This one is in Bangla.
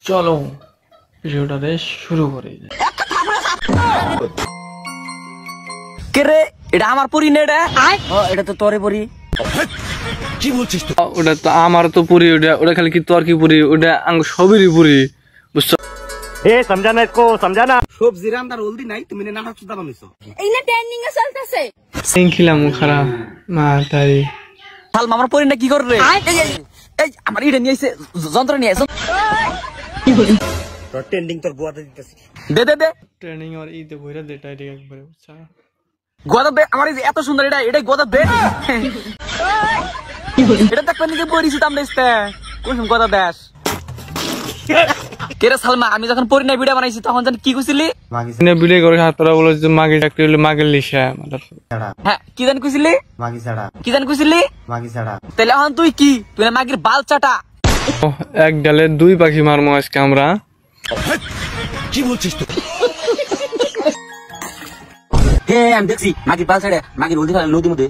চলো ভিডিওটা বেশ শুরু করে কে রে এটা আমার পরি না এটা এটা তো তোরে পরি কি বলছিস তুই? ওটা তো আমার তো পুরি ওটা খালি কি তোর কি পুরি ওটা আঙ্গ সবেরই পুরি বুঝছো এ সমঝানা इसको समझाना সবজি রান্নার হলদি নাই তুমি না নাটক সুদা বানাইছো এইনা ট্রেন্ডিং এ চলতেছে সিংখিলাম খারাপ মা তাই সালমা আমার পরি না কি করে রে এই আমার ইডে নিয়ে আইছে যন্ত্র নিয়ে আইছে তো ট্রেন্ডিং তোর গোয়াতে দিতেছি দে দে দে ট্রেনিং আর ইতে বইরা দেটা এটা একবারে বুঝছা গোদা দে আমার এই যে এত সুন্দর এটা গোদা দে এটা দেখ নিজে পরিছি দাম দিতে কোন গোদা দেশ কে রে সালমা আমি যখন পরি না ভিডিও বানাইছি তখন জানি কি কইছিলি না ভিডিও করে হাতরা বলে যে মাগে চাকরি হলো মাগের লিসা হ্যাঁ কি জানি কইছিলি মাগি ছাড়া কি জানি কইছিলি মাগি ছাড়া তাহলে এখন তুই কি তুই না মাগির বাল চাটা এক ডালে দুই পাখি মারমো আজকে আমরা কি বলছিস তুই? হে আমি দেখছি মাগির বাল চাটা মাগির হলদি ফেলা নদীর মধ্যে